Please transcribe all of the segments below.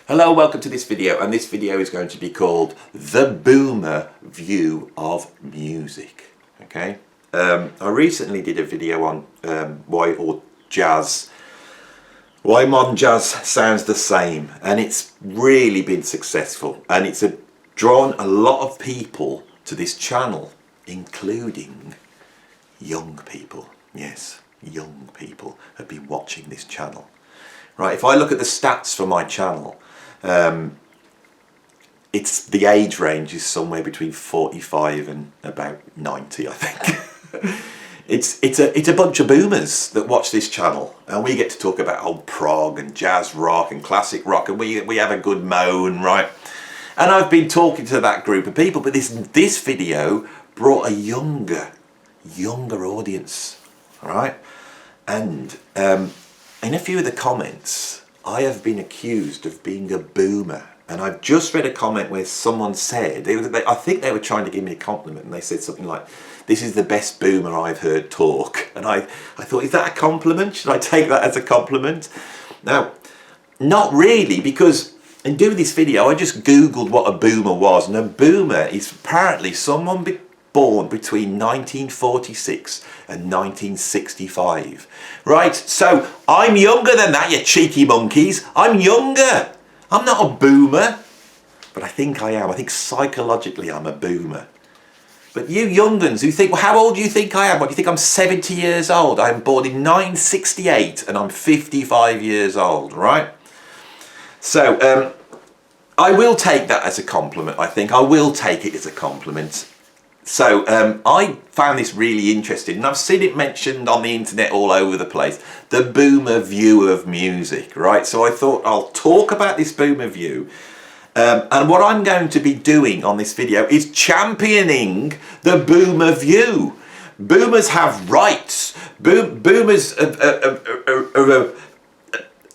Hello, welcome to this video, and this video is going to be called The Boomer View of Music. Okay, I recently did a video on why modern jazz sounds the same, and it's really been successful, and it's drawn a lot of people to this channel, including young people. Yes, young people have been watching this channel. Right, if I look at the stats for my channel, it's the age range is somewhere between 45 and about 90, I think. it's a bunch of boomers that watch this channel, and we get to talk about old prog and jazz rock and classic rock, and we have a good moan, right? And I've been talking to that group of people, but this video brought a younger audience, all right? And in a few of the comments, I have been accused of being a boomer, and I've just read a comment where someone said, I think they were trying to give me a compliment, and they said something like, "This is the best boomer I've heard talk." And I thought, is that a compliment? Should I take that as a compliment? Now, not really, because in doing this video, I just Googled what a boomer was, and a boomer is apparently someone born between 1946 and 1965. Right, so I'm younger than that, you cheeky monkeys. I'm younger. I'm not a boomer, but I think I am. I think psychologically I'm a boomer. But you young'uns who think, well, how old do you think I am? What, do you think I'm 70 years old? I'm born in 1968 and I'm 55 years old, right? So I will take that as a compliment, I think. I will take it as a compliment. So I found this really interesting, and I've seen it mentioned on the internet all over the place, the boomer view of music, right? So I thought I'll talk about this boomer view, and what I'm going to be doing on this video is championing the boomer view. Boomers have rights. Boomers are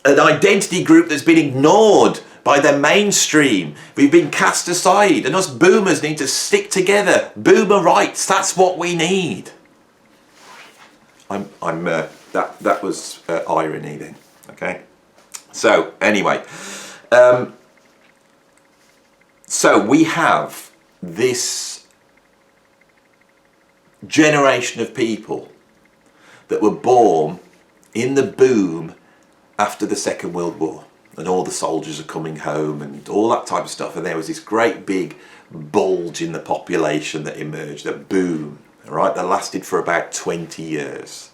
an identity group that's been ignored by the mainstream. We've been cast aside, and us boomers need to stick together. Boomer rights, that's what we need. That was irony then, okay? So anyway, so we have this generation of people that were born in the boom after the Second World War, and all the soldiers are coming home and all that type of stuff, and there was this great big bulge in the population that emerged, that boom, right, that lasted for about 20 years.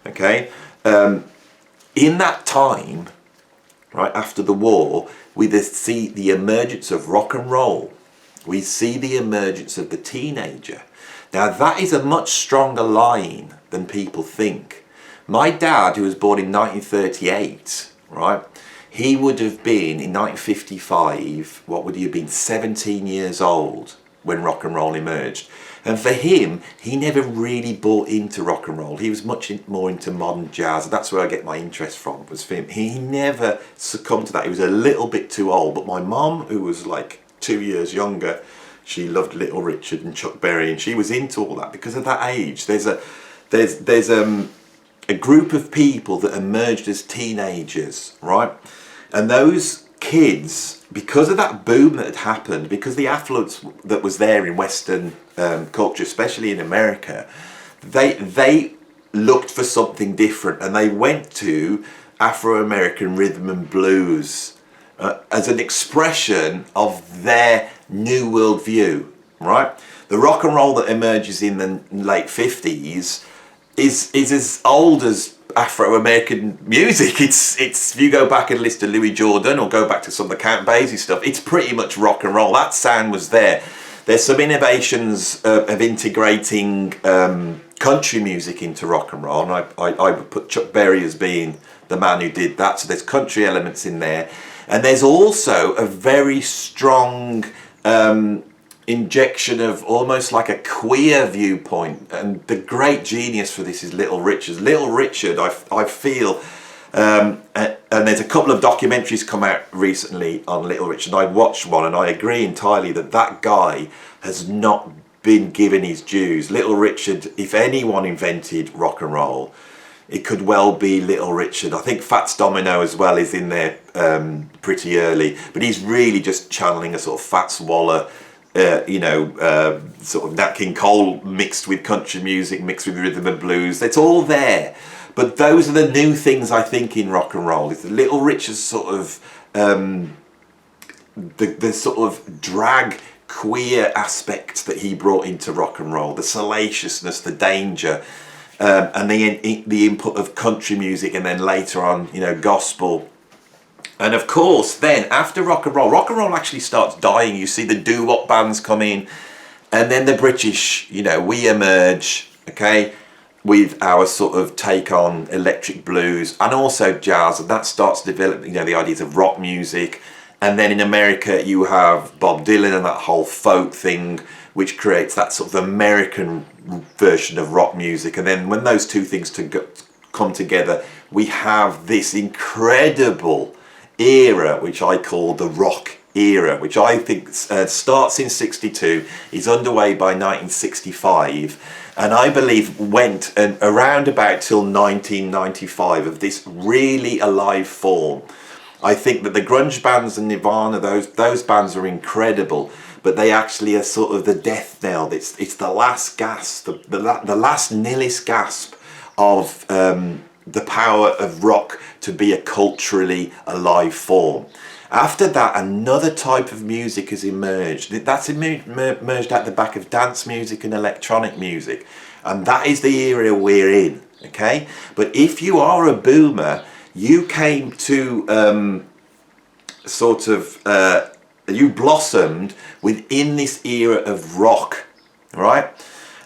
Okay, in that time, right after the war, we see the emergence of rock and roll. We see the emergence of the teenager. Now that is a much stronger line than people think. My dad, who was born in 1938, right, he would have been, in 1955, what would he have been, 17 years old when rock and roll emerged. And for him, he never really bought into rock and roll. He was much more into modern jazz. That's where I get my interest from, was for him. He never succumbed to that. He was a little bit too old. But my mum, who was like 2 years younger, she loved Little Richard and Chuck Berry, and she was into all that because of that age. There's a group of people that emerged as teenagers, right? And those kids, because of that boom that had happened, because the affluence that was there in Western culture, especially in America, they looked for something different, and they went to Afro-American rhythm and blues as an expression of their new world view, right? The rock and roll that emerges in the late 50s is as old as Afro-American music. It's if you go back and listen to Louis Jordan or go back to some of the Count Basie stuff, it's pretty much rock and roll. That sound was there. There's some innovations of integrating country music into rock and roll, and I would put Chuck Berry as being the man who did that. So there's country elements in there, and there's also a very strong injection of almost like a queer viewpoint, and the great genius for this is Little Richard. Little Richard, I feel, and there's a couple of documentaries come out recently on Little Richard. I watched one, and I agree entirely that guy has not been given his dues. Little Richard, if anyone invented rock and roll, It could well be Little Richard. I think Fats Domino as well is in there pretty early, but he's really just channeling a sort of Fats Waller, sort of Nat King Cole mixed with country music, mixed with rhythm and blues. It's all there. But those are the new things, I think, in rock and roll. It's Little Richard's sort of the sort of drag queer aspect that he brought into rock and roll, the salaciousness, the danger, and the input of country music, and then later on, gospel. And of course, then after rock and roll actually starts dying. You see the doo-wop bands come in, and then the British, we emerge, okay, with our sort of take on electric blues and also jazz, and that starts to develop, the ideas of rock music. And then in America, you have Bob Dylan and that whole folk thing, which creates that sort of American version of rock music. And then when those two things come together, we have this incredible era, which I call the rock era, which I think starts in 62, is underway by 1965, and I believe went around about till 1995 of this really alive form. I think that the grunge bands and Nirvana, those bands are incredible, but they actually are sort of the death knell. It's the last gasp, the last nihilist gasp of the power of rock to be a culturally alive form. After that, another type of music has emerged. That's emerged at the back of dance music and electronic music, and that is the era we're in. Okay, but if you are a boomer, you came to you blossomed within this era of rock, right?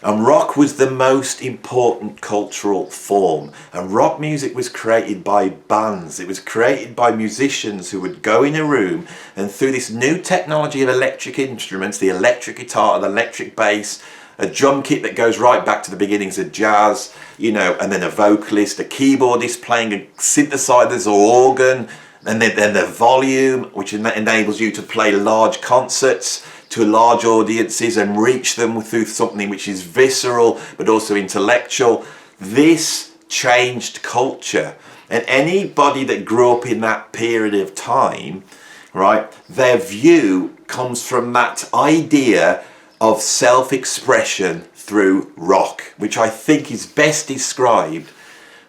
And rock was the most important cultural form. And rock music was created by bands. It was created by musicians who would go in a room, and through this new technology of electric instruments, the electric guitar, the electric bass, a drum kit that goes right back to the beginnings of jazz, and then a vocalist, a keyboardist playing a synthesizers or organ, and then the volume, which enables you to play large concerts to large audiences and reach them through something which is visceral but also intellectual. This changed culture, and anybody that grew up in that period of time, right, their view comes from that idea of self-expression through rock, which I think is best described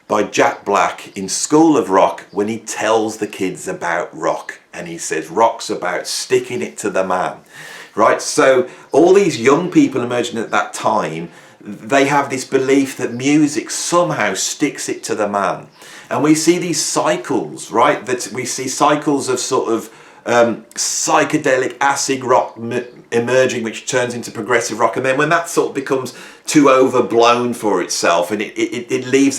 by Jack Black in School of Rock when he tells the kids about rock, and he says rock's about sticking it to the man. Right, so all these young people emerging at that time, they have this belief that music somehow sticks it to the man. And we see these cycles, right, that we see cycles of sort of psychedelic acid rock emerging, which turns into progressive rock. And then when that sort of becomes too overblown for itself, and it leaves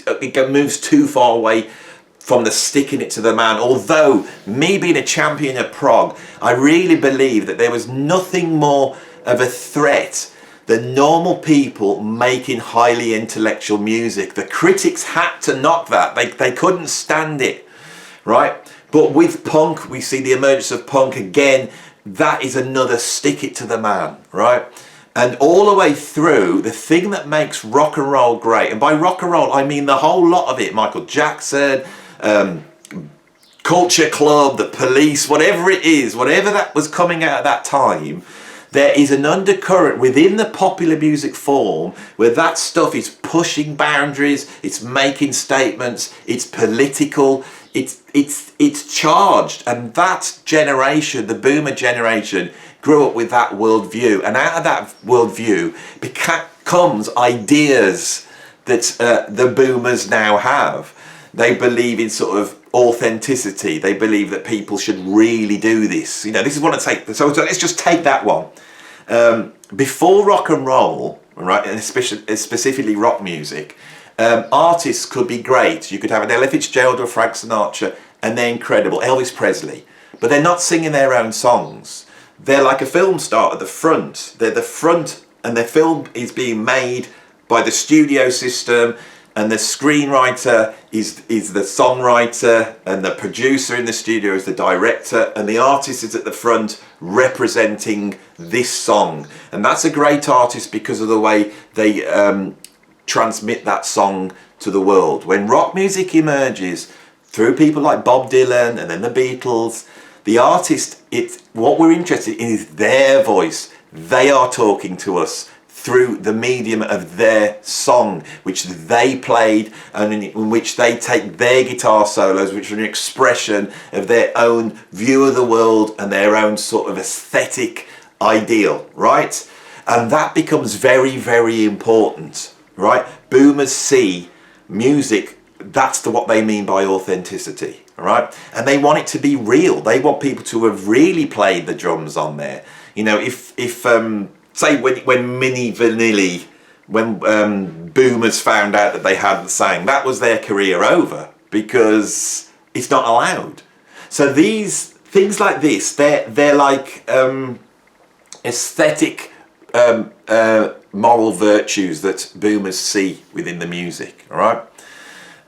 it moves too far away from the sticking it to the man. Although me being a champion of prog, I really believe that there was nothing more of a threat than normal people making highly intellectual music. The critics had to knock that. They couldn't stand it, right? But with punk, we see the emergence of punk again. That is another stick it to the man, right? And all the way through, the thing that makes rock and roll great, and by rock and roll I mean the whole lot of it, Michael Jackson, Culture Club, the Police, whatever it is, whatever that was coming out at that time, there is an undercurrent within the popular music form where that stuff is pushing boundaries, it's making statements, it's political, it's charged. And that generation, the boomer generation, grew up with that worldview, and out of that worldview comes ideas that the boomers now have. They believe in sort of authenticity. They believe that people should really do this. This is what I take. So let's just take that one. Before rock and roll, right, and especially specifically rock music, artists could be great. You could have an Ella Fitzgerald or Frank Sinatra, and they're incredible. Elvis Presley, but they're not singing their own songs. They're like a film star at the front. They're the front, and their film is being made by the studio system. And the screenwriter is the songwriter, and the producer in the studio is the director, and the artist is at the front representing this song. And that's a great artist because of the way they transmit that song to the world. When rock music emerges through people like Bob Dylan and then the Beatles, the artist, what we're interested in is their voice. They are talking to us through the medium of their song, which they played and in which they take their guitar solos, which are an expression of their own view of the world and their own sort of aesthetic ideal, right? And that becomes very, very important, right? Boomers see music, that's what they mean by authenticity, right? And they want it to be real. They want people to have really played the drums on there. You know, if say when Milli Vanilli, when Boomers found out that they hadn't sang, that was their career over, because it's not allowed. So these things like this, they're like aesthetic moral virtues that Boomers see within the music, all right?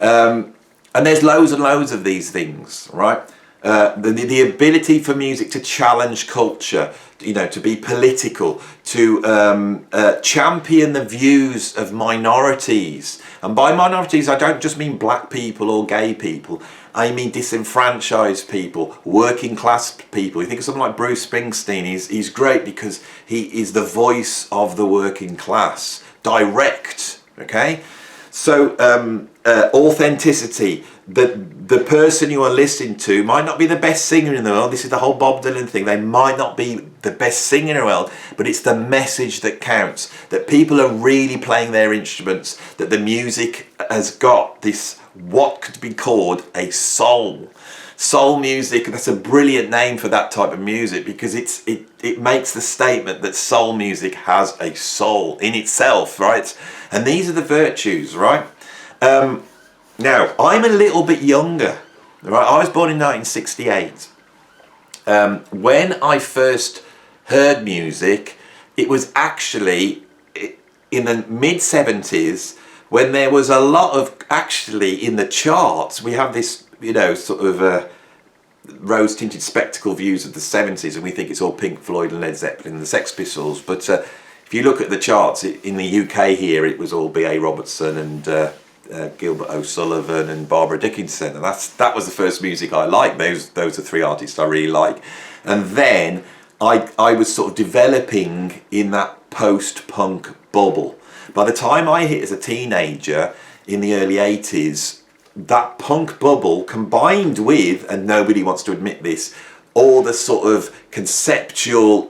And there's loads and loads of these things, right? The ability for music to challenge culture, you know, to be political, to champion the views of minorities. And by minorities, I don't just mean black people or gay people. I mean disenfranchised people, working class people. You think of someone like Bruce Springsteen, he's great because he is the voice of the working class, direct, okay? So authenticity, the person you are listening to might not be the best singer in the world. This is the whole Bob Dylan thing. They might not be the best singer in the world, but it's the message that counts, that people are really playing their instruments, that the music has got this, what could be called a soul. Soul music, that's a brilliant name for that type of music, because it makes the statement that soul music has a soul in itself, right? And these are the virtues, right? Now, I'm a little bit younger, right? I was born in 1968. When I first heard music, it was actually in the mid-70s, when there was a lot of, actually in the charts, we have this, you know, sort of rose-tinted spectacle views of the 70s, and we think it's all Pink Floyd and Led Zeppelin and the Sex Pistols, but if you look at the charts, in the UK here, it was all B.A. Robertson and Gilbert O'Sullivan and Barbara Dickinson, and that was the first music I liked. Those are three artists I really like. And then I was sort of developing in that post-punk bubble. By the time I hit as a teenager in the early 80s, that punk bubble combined with, and nobody wants to admit this, all the sort of conceptual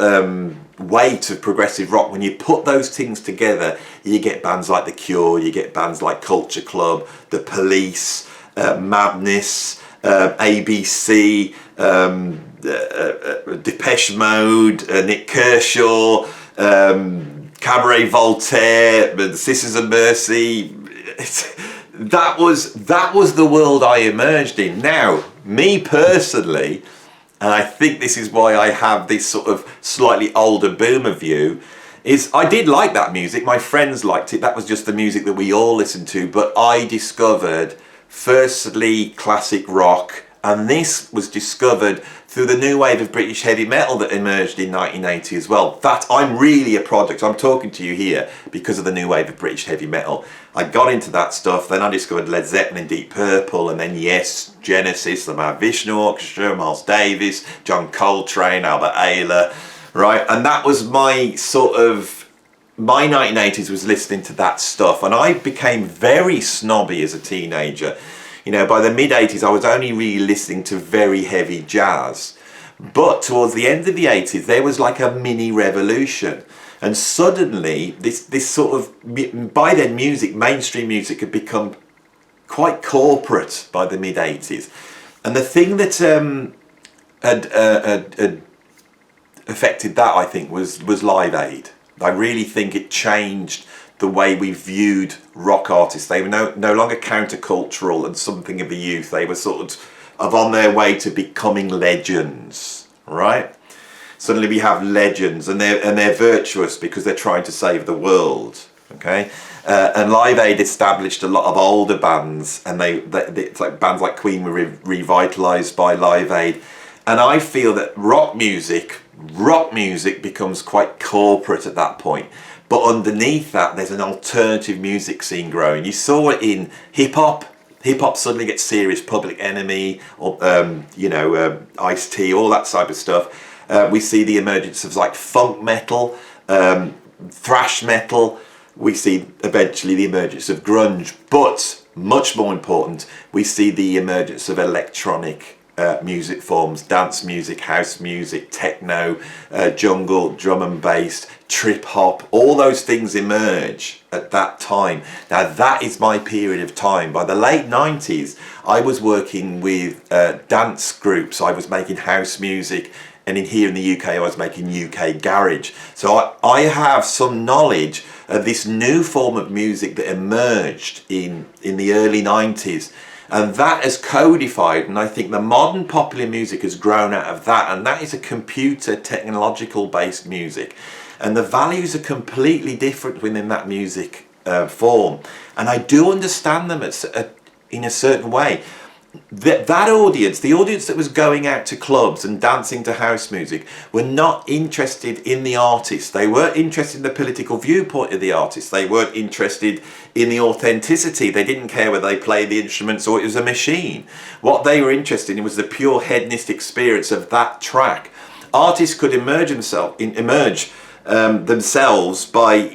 weight of progressive rock, when you put those things together, you get bands like The Cure, you get bands like Culture Club, The Police, Madness, ABC, Depeche Mode, Nick Kershaw, Cabaret Voltaire, the Sisters of Mercy. That was the world I emerged in. Now, me personally, and I think this is why I have this sort of slightly older boomer view, is I did like that music. My friends liked it. That was just the music that we all listened to. But I discovered, firstly, classic rock, and this was discovered through the new wave of British heavy metal that emerged in 1980 as well. That I'm really a product. I'm talking to you here because of the new wave of British heavy metal. I got into that stuff, then I discovered Led Zeppelin, Deep Purple, and then Yes, Genesis, the Mahavishnu Orchestra, Miles Davis, John Coltrane, Albert Ayler, right? And that was my sort of, my 1980s was listening to that stuff, and I became very snobby as a teenager. You know, by the mid-80s, I was only really listening to very heavy jazz. But towards the end of the 80s, there was like a mini revolution. And suddenly, this sort of, by then music, mainstream music had become quite corporate by the mid-80s. And the thing that had affected that, I think, was Live Aid. I really think it changed the way we viewed rock artists. They were no longer countercultural and something of the youth. They were sort of on their way to becoming legends, right? Suddenly we have legends, and they're virtuous because they're trying to save the world, okay? And Live Aid established a lot of older bands, and it's like bands like Queen were revitalised by Live Aid. And I feel that rock music becomes quite corporate at that point. But underneath that, there's an alternative music scene growing. You saw it in hip-hop. Hip-hop suddenly gets serious, Public Enemy, or Ice-T, all that type of stuff. We see the emergence of like funk metal, thrash metal. We see eventually the emergence of grunge. But much more important, we see the emergence of electronic music forms, dance music, house music, techno, jungle, drum and bass, trip hop. All those things emerge at that time. Now that is my period of time. By the late 90s, I was working with dance groups. I was making house music, and here in the UK, I was making UK garage. So I have some knowledge of this new form of music that emerged in the early 90s. And that has codified, and I think the modern popular music has grown out of that, and that is a computer technological based music. And the values are completely different within that music form. And I do understand them in a certain way. That audience, the audience that was going out to clubs and dancing to house music, were not interested in the artist. They weren't interested in the political viewpoint of the artist. They weren't interested in the authenticity. They didn't care whether they played the instruments or it was a machine. What they were interested in was the pure hedonist experience of that track. Artists could emerge themselves by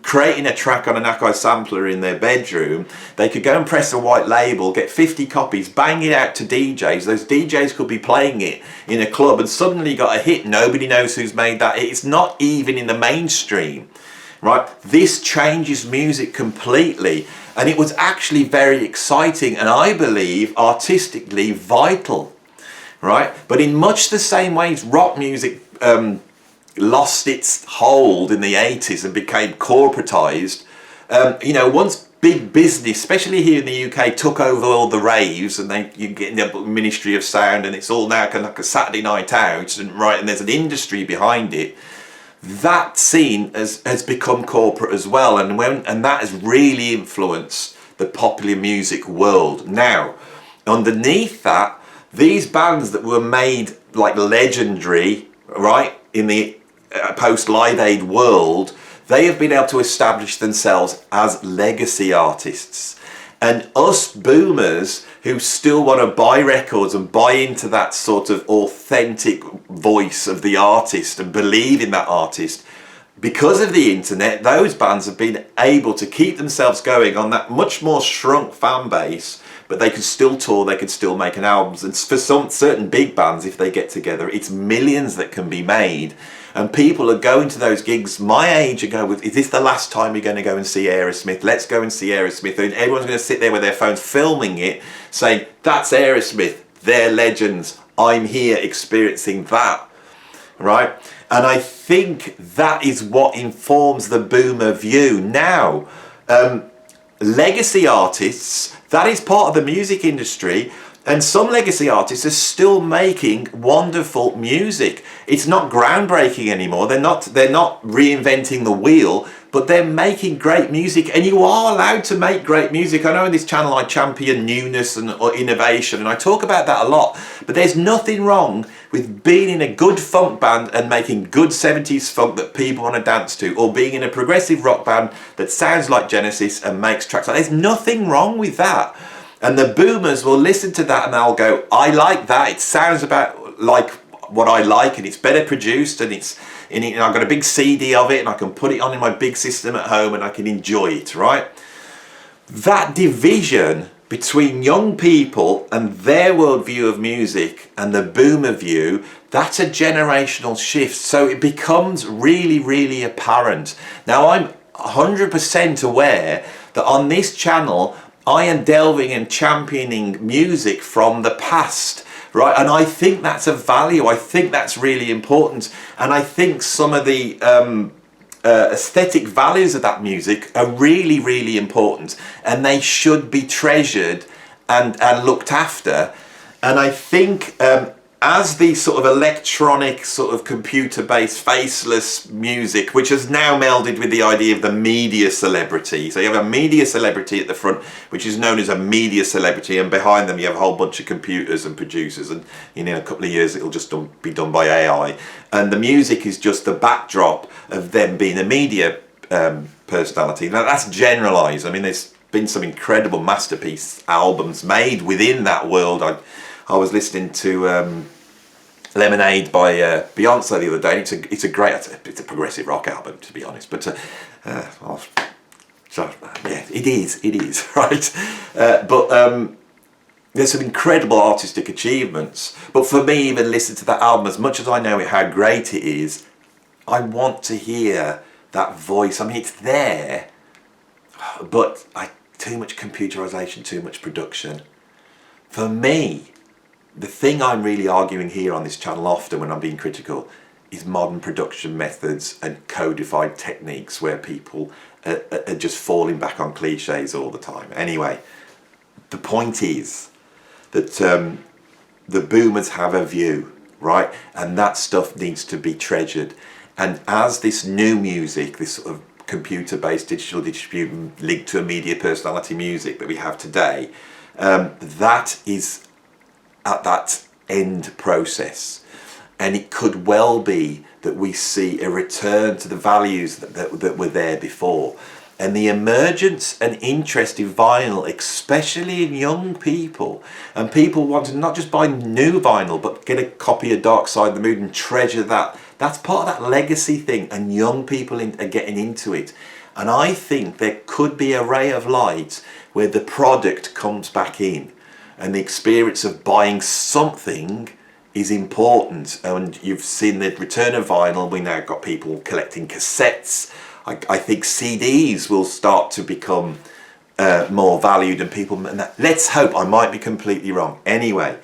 creating a track on an Akai sampler in their bedroom. They could go and press a white label, get 50 copies, bang it out to DJs. Those DJs could be playing it in a club, and suddenly you got a hit. Nobody knows who's made that. It's not even in the mainstream, right? This changes music completely, and it was actually very exciting, and I believe artistically vital, right? But in much the same ways rock music lost its hold in the 80s and became corporatized. Once big business, especially here in the UK, took over all the raves, and you get in the Ministry of Sound, and it's all now kind of like a Saturday night out, and there's an industry behind it. That scene has become corporate as well, and that has really influenced the popular music world. Now, underneath that, these bands that were made like legendary, right, in the post Live Aid world, they have been able to establish themselves as legacy artists. And us boomers who still want to buy records and buy into that sort of authentic voice of the artist and believe in that artist, because of the internet, those bands have been able to keep themselves going on that much more shrunk fan base, but they can still tour, they can still make an albums. And for some certain big bands, if they get together, it's millions that can be made. And people are going to those gigs my age and go, is this the last time you're going to go and see Aerosmith? Let's go and see Aerosmith. And everyone's going to sit there with their phones filming it, saying, that's Aerosmith, they're legends, I'm here experiencing that, right? And I think that is what informs the boomer view. Now, legacy artists, that is part of the music industry, and some legacy artists are still making wonderful music. It's not groundbreaking anymore. They're not reinventing the wheel, but they're making great music, and you are allowed to make great music. I know in this channel I champion newness and innovation, and I talk about that a lot, but there's nothing wrong with being in a good funk band and making good 70s funk that people want to dance to, or being in a progressive rock band that sounds like Genesis and makes tracks like, there's nothing wrong with that. And the boomers will listen to that and they'll go, I like that, it sounds about like what I like, and it's better produced, and I've got a big CD of it, and I can put it on in my big system at home and I can enjoy it, right? That division between young people and their worldview of music and the boomer view, that's a generational shift. So it becomes really, really apparent. Now, I'm 100% aware that on this channel, I am delving and championing music from the past, right? And I think that's a value. I think that's really important. And I think some of the aesthetic values of that music are really, really important. And they should be treasured and looked after. And I think as the sort of electronic, sort of computer-based, faceless music, which has now melded with the idea of the media celebrity. So you have a media celebrity at the front, which is known as a media celebrity, and behind them you have a whole bunch of computers and producers, and in a couple of years it'll just be done by AI. And the music is just the backdrop of them being a media personality. Now that's generalised. I mean, there's been some incredible masterpiece albums made within that world. I was listening to Lemonade by Beyonce the other day. It's a progressive rock album, to be honest. But yeah, it is right. But there's some incredible artistic achievements. But for me, even listening to that album, as much as I know how great it is, I want to hear that voice. I mean, it's there, but too much computerization, too much production. For me, the thing I'm really arguing here on this channel often when I'm being critical is modern production methods and codified techniques where people are just falling back on cliches all the time. Anyway, the point is that the boomers have a view, right? And that stuff needs to be treasured. And as this new music, this sort of computer-based digital distribution linked to a media personality music that we have today, that is at that end process. And it could well be that we see a return to the values that were there before. And the emergence and interest in vinyl, especially in young people, and people want to not just buy new vinyl, but get a copy of Dark Side of the Moon and treasure that. That's part of that legacy thing, and young people are getting into it. And I think there could be a ray of light where the product comes back in, and the experience of buying something is important. And you've seen the return of vinyl. We now got people collecting cassettes. I think CDs will start to become more valued, and people. And let's hope. I might be completely wrong. Anyway,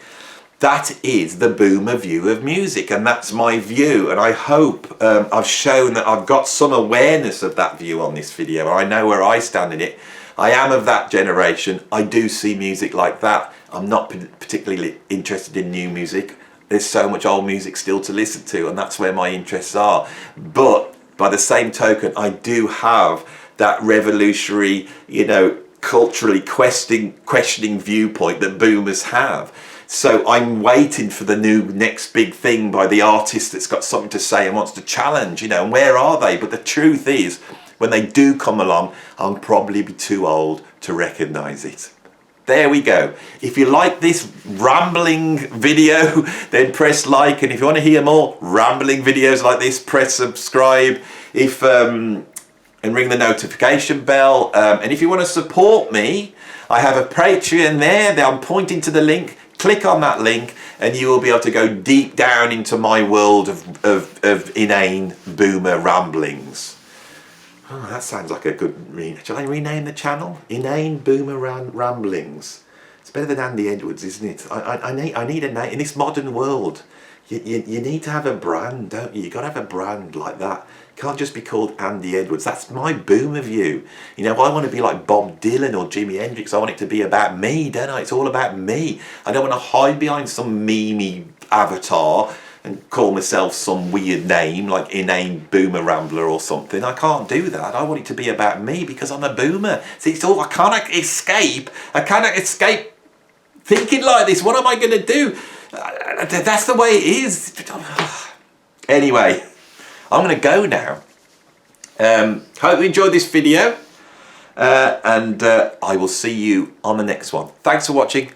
that is the boomer view of music, and that's my view. And I hope I've shown that I've got some awareness of that view on this video. I know where I stand in it. I am of that generation. I do see music like that. I'm not particularly interested in new music. There's so much old music still to listen to, and that's where my interests are. But by the same token, I do have that revolutionary, culturally questioning viewpoint that boomers have. So I'm waiting for the next big thing by the artist that's got something to say and wants to challenge, and where are they? But the truth is, when they do come along, I'll probably be too old to recognise it. There we go. If you like this rambling video, then press like. And if you want to hear more rambling videos like this, press subscribe. And ring the notification bell. And if you want to support me, I have a Patreon there. I'm pointing to the link. Click on that link and you will be able to go deep down into my world of inane boomer ramblings. Oh, that sounds like a good shall I rename the channel? Inane Boomer Ramblings. It's better than Andy Edwards, isn't it? I need a name. In this modern world, you need to have a brand, don't you? You've got to have a brand like that. It can't just be called Andy Edwards. That's my boomer view. I want to be like Bob Dylan or Jimi Hendrix. I want it to be about me, don't I? It's all about me. I don't want to hide behind some memey avatar and call myself some weird name like Inane Boomer Rambler or something. I can't do that. I want it to be about me because I'm a boomer. See, it's all, I cannot escape thinking like this. What am I going to do? That's the way it is. Anyway, I'm going to go now. Hope you enjoyed this video. And I will see you on the next one. Thanks for watching.